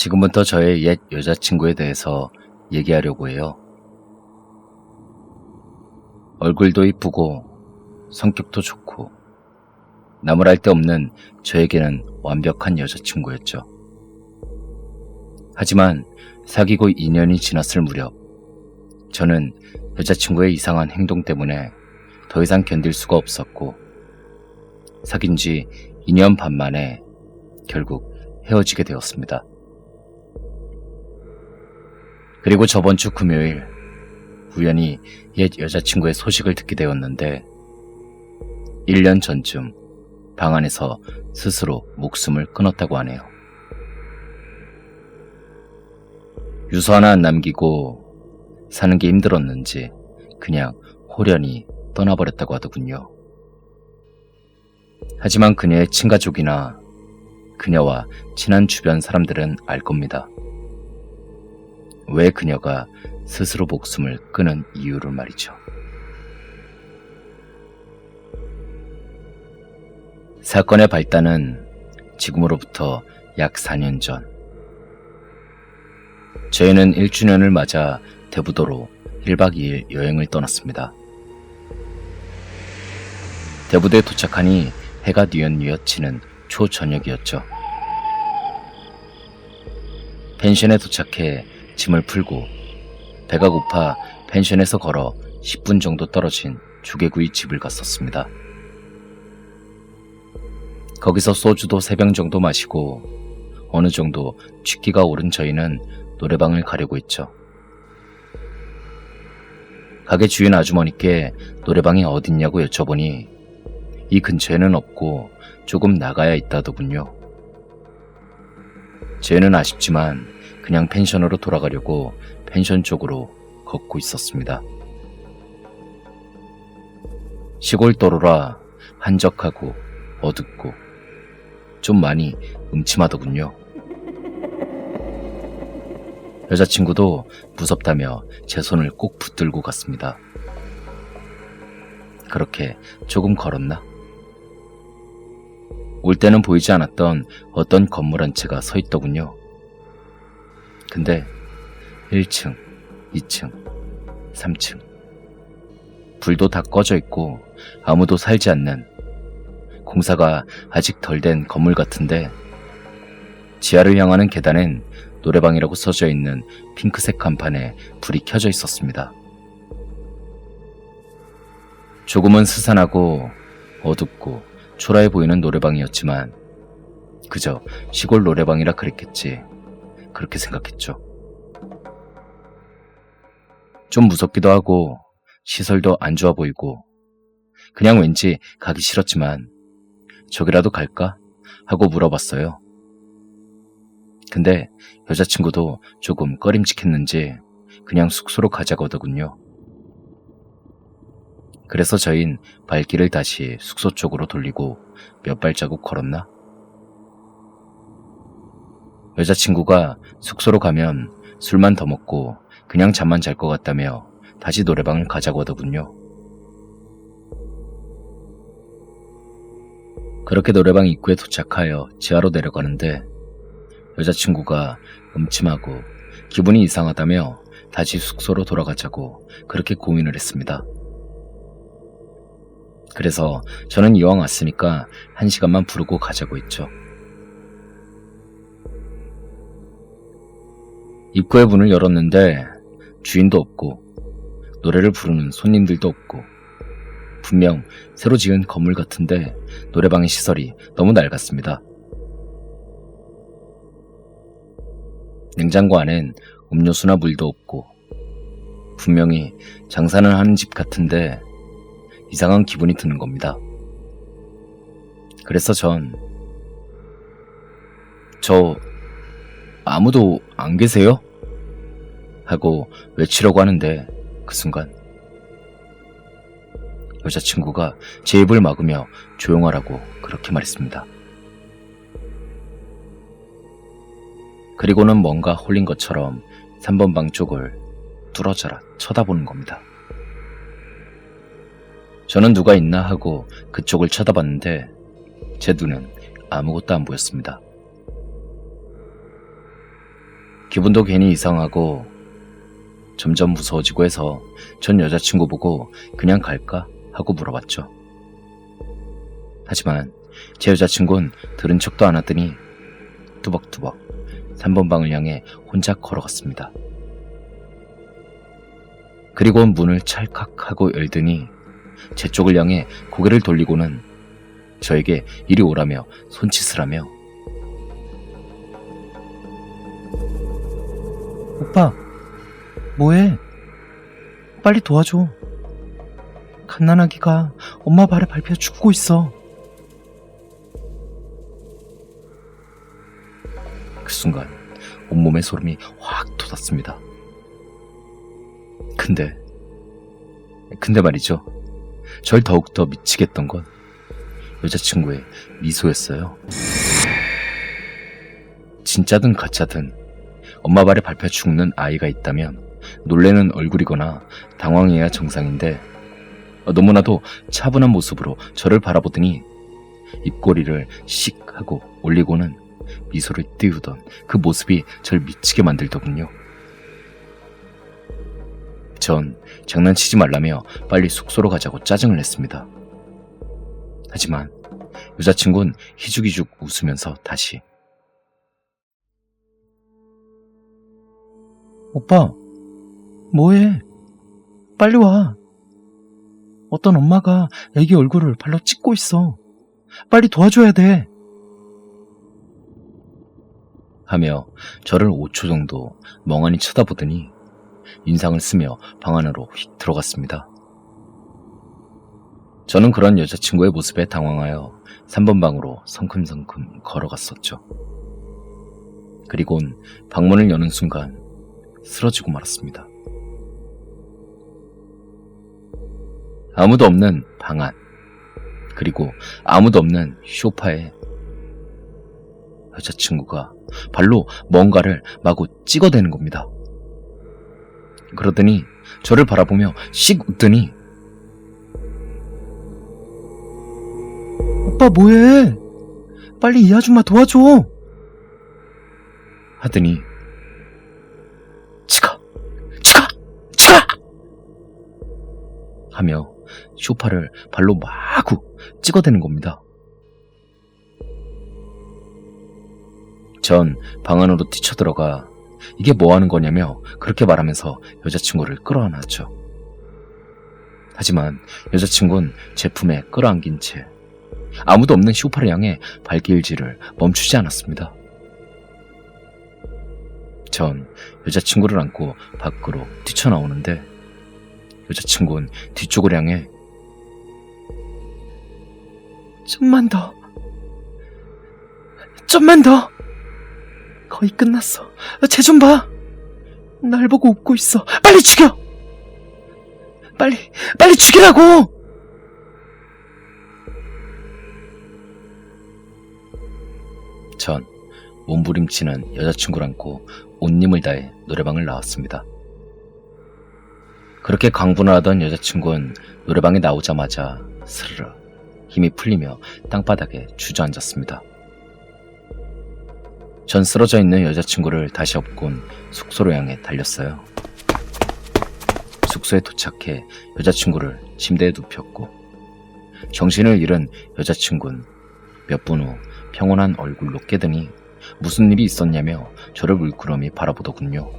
지금부터 저의 옛 여자친구에 대해서 얘기하려고 해요. 얼굴도 이쁘고 성격도 좋고 나무랄 데 없는 저에게는 완벽한 여자친구였죠. 하지만 사귀고 2년이 지났을 무렵 저는 여자친구의 이상한 행동 때문에 더 이상 견딜 수가 없었고 사귄 지 2년 반 만에 결국 헤어지게 되었습니다. 그리고 저번 주 금요일 우연히 옛 여자친구의 소식을 듣게 되었는데 1년 전쯤 방 안에서 스스로 목숨을 끊었다고 하네요. 유서 하나 안 남기고 사는 게 힘들었는지 그냥 홀연히 떠나버렸다고 하더군요. 하지만 그녀의 친가족이나 그녀와 친한 주변 사람들은 알 겁니다. 왜 그녀가 스스로 목숨을 끊은 이유를 말이죠. 사건의 발단은 지금으로부터 약 4년 전. 저희는 1주년을 맞아 대부도로 1박 2일 여행을 떠났습니다. 대부도에 도착하니 해가 뉘엿뉘엿 치는 초저녁이었죠. 펜션에 도착해 짐을 풀고 배가 고파 펜션에서 걸어 10분 정도 떨어진 조개구이 집을 갔었습니다. 거기서 소주도 3병 정도 마시고 어느 정도 취기가 오른 저희는 노래방을 가려고 했죠. 가게 주인 아주머니께 노래방이 어딨냐고 여쭤보니 이 근처에는 없고 조금 나가야 있다더군요. 저희는 아쉽지만 그냥 펜션으로 돌아가려고 펜션 쪽으로 걷고 있었습니다. 시골 도로라 한적하고 어둡고 좀 많이 음침하더군요. 여자친구도 무섭다며 제 손을 꼭 붙들고 갔습니다. 그렇게 조금 걸었나? 올 때는 보이지 않았던 어떤 건물 한 채가 서 있더군요. 근데 1층, 2층, 3층 불도 다 꺼져 있고 아무도 살지 않는 공사가 아직 덜 된 건물 같은데 지하를 향하는 계단엔 노래방이라고 써져 있는 핑크색 간판에 불이 켜져 있었습니다. 조금은 스산하고 어둡고 초라해 보이는 노래방이었지만 그저 시골 노래방이라 그랬겠지, 그렇게 생각했죠. 좀 무섭기도 하고 시설도 안 좋아 보이고 그냥 왠지 가기 싫었지만 저기라도 갈까? 하고 물어봤어요. 근데 여자친구도 조금 꺼림칙했는지 그냥 숙소로 가자고 하더군요. 그래서 저흰 발길을 다시 숙소 쪽으로 돌리고 몇 발자국 걸었나? 여자친구가 숙소로 가면 술만 더 먹고 그냥 잠만 잘 것 같다며 다시 노래방을 가자고 하더군요. 그렇게 노래방 입구에 도착하여 지하로 내려가는데 여자친구가 음침하고 기분이 이상하다며 다시 숙소로 돌아가자고 그렇게 고민을 했습니다. 그래서 저는 이왕 왔으니까 1시간만 부르고 가자고 했죠. 입구의 문을 열었는데 주인도 없고 노래를 부르는 손님들도 없고 분명 새로 지은 건물 같은데 노래방의 시설이 너무 낡았습니다. 냉장고 안엔 음료수나 물도 없고 분명히 장사는 하는 집 같은데 이상한 기분이 드는 겁니다. 그래서 저 아무도 안 계세요? 하고 외치려고 하는데 그 순간 여자친구가 제 입을 막으며 조용하라고 그렇게 말했습니다. 그리고는 뭔가 홀린 것처럼 3번 방 쪽을 뚫어져라 쳐다보는 겁니다. 저는 누가 있나 하고 그쪽을 쳐다봤는데 제 눈엔 아무것도 안 보였습니다. 기분도 괜히 이상하고 점점 무서워지고 해서 전 여자친구 보고 그냥 갈까 하고 물어봤죠. 하지만 제 여자친구는 들은 척도 안 하더니 뚜벅뚜벅 3번 방을 향해 혼자 걸어갔습니다. 그리고 문을 찰칵하고 열더니 제 쪽을 향해 고개를 돌리고는 저에게 이리 오라며 손짓을 하며 오빠, 뭐해? 빨리 도와줘. 갓난아기가 엄마 발에 밟혀 죽고 있어. 그 순간 온몸에 소름이 확 돋았습니다. 근데 말이죠. 절 더욱더 미치게 했던 건 여자친구의 미소였어요. 진짜든 가짜든 엄마 발에 밟혀 죽는 아이가 있다면 놀래는 얼굴이거나 당황해야 정상인데 너무나도 차분한 모습으로 저를 바라보더니 입꼬리를 씩 하고 올리고는 미소를 띄우던 그 모습이 절 미치게 만들더군요. 전 장난치지 말라며 빨리 숙소로 가자고 짜증을 냈습니다. 하지만 여자친구는 희죽희죽 웃으면서 다시 오빠, 뭐해? 빨리 와. 어떤 엄마가 애기 얼굴을 발로 찍고 있어. 빨리 도와줘야 돼. 하며 저를 5초 정도 멍하니 쳐다보더니 인상을 쓰며 방 안으로 휙 들어갔습니다. 저는 그런 여자친구의 모습에 당황하여 3번 방으로 성큼성큼 걸어갔었죠. 그리곤 방문을 여는 순간 쓰러지고 말았습니다. 아무도 없는 방 안, 그리고 아무도 없는 소파에 여자친구가 발로 뭔가를 마구 찍어대는 겁니다. 그러더니 저를 바라보며 씩 웃더니 오빠 뭐해? 빨리 이 아줌마 도와줘! 하더니 치가! 하며 소파를 발로 마구 찍어대는 겁니다. 전 방 안으로 뛰쳐들어가 이게 뭐 하는 거냐며 그렇게 말하면서 여자친구를 끌어안았죠. 하지만 여자친구는 제 품에 끌어안긴 채 아무도 없는 소파를 향해 발길질을 멈추지 않았습니다. 전 여자친구를 안고 밖으로 뛰쳐나오는데 여자친구는 뒤쪽을 향해 좀만 더, 거의 끝났어. 쟤 좀 봐. 날 보고 웃고 있어. 빨리 죽여. 빨리 죽이라고. 전 몸부림치는 여자친구를 안고 온 힘을 다해 노래방을 나왔습니다. 그렇게 강분을 하던 여자친구는 노래방에 나오자마자 스르르 힘이 풀리며 땅바닥에 주저앉았습니다. 전 쓰러져 있는 여자친구를 다시 업곤 숙소로 향해 달렸어요. 숙소에 도착해 여자친구를 침대에 눕혔고 정신을 잃은 여자친구는 몇 분 후 평온한 얼굴로 깨더니 무슨 일이 있었냐며 저를 물끄러미 바라보더군요.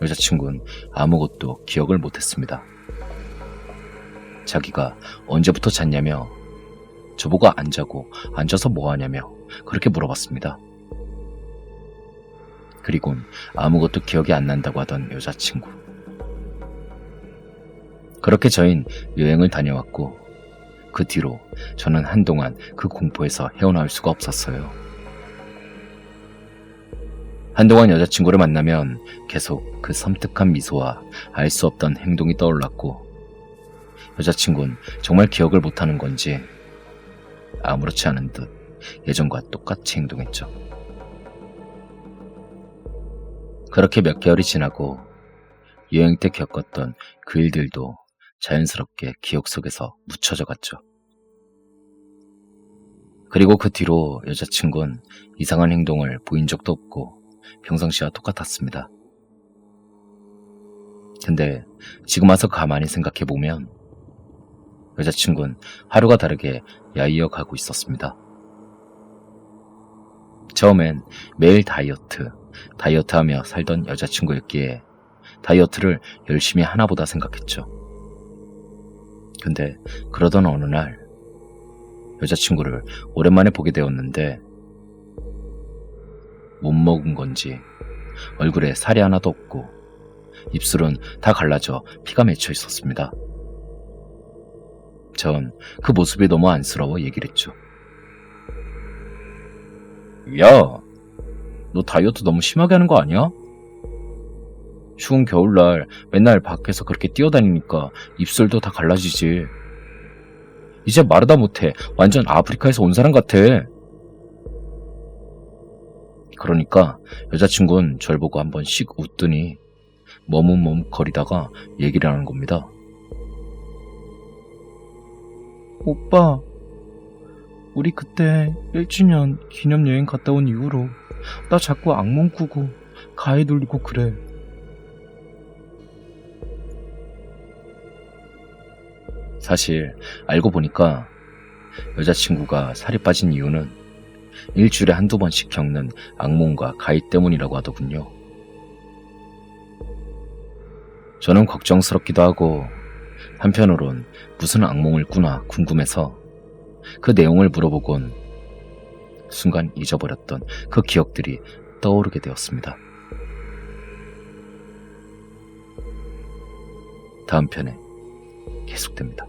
여자친구는 아무것도 기억을 못했습니다. 자기가 언제부터 잤냐며 저보고 안 자고 앉아서 뭐하냐며 그렇게 물어봤습니다. 그리곤 아무것도 기억이 안 난다고 하던 여자친구. 그렇게 저희는 여행을 다녀왔고 그 뒤로 저는 한동안 그 공포에서 헤어나올 수가 없었어요. 한동안 여자친구를 만나면 계속 그 섬뜩한 미소와 알 수 없던 행동이 떠올랐고 여자친구는 정말 기억을 못하는 건지 아무렇지 않은 듯 예전과 똑같이 행동했죠. 그렇게 몇 개월이 지나고 여행 때 겪었던 그 일들도 자연스럽게 기억 속에서 묻혀져 갔죠. 그리고 그 뒤로 여자친구는 이상한 행동을 보인 적도 없고 평상시와 똑같았습니다. 근데 지금 와서 가만히 생각해보면 여자친구는 하루가 다르게 야이어 가고 있었습니다. 처음엔 매일 다이어트하며 살던 여자친구였기에 다이어트를 열심히 하나보다 생각했죠. 근데 그러던 어느 날 여자친구를 오랜만에 보게 되었는데 못 먹은 건지 얼굴에 살이 하나도 없고 입술은 다 갈라져 피가 맺혀 있었습니다. 전 그 모습이 너무 안쓰러워 얘기를 했죠. 야, 너 다이어트 너무 심하게 하는 거 아니야? 추운 겨울날 맨날 밖에서 그렇게 뛰어다니니까 입술도 다 갈라지지. 이제 마르다 못해 완전 아프리카에서 온 사람 같아. 그러니까 여자친구는 절 보고 한 번씩 웃더니 머뭇머뭇거리다가 얘기를 하는 겁니다. 오빠, 우리 그때 1주년 기념여행 갔다 온 이후로 나 자꾸 악몽 꾸고 가해 돌리고 그래. 사실 알고 보니까 여자친구가 살이 빠진 이유는 일주일에 한두 번씩 겪는 악몽과 가해 때문이라고 하더군요. 저는 걱정스럽기도 하고 한편으론 무슨 악몽을 꾸나 궁금해서 그 내용을 물어보곤 순간 잊어버렸던 그 기억들이 떠오르게 되었습니다. 다음 편에 계속됩니다.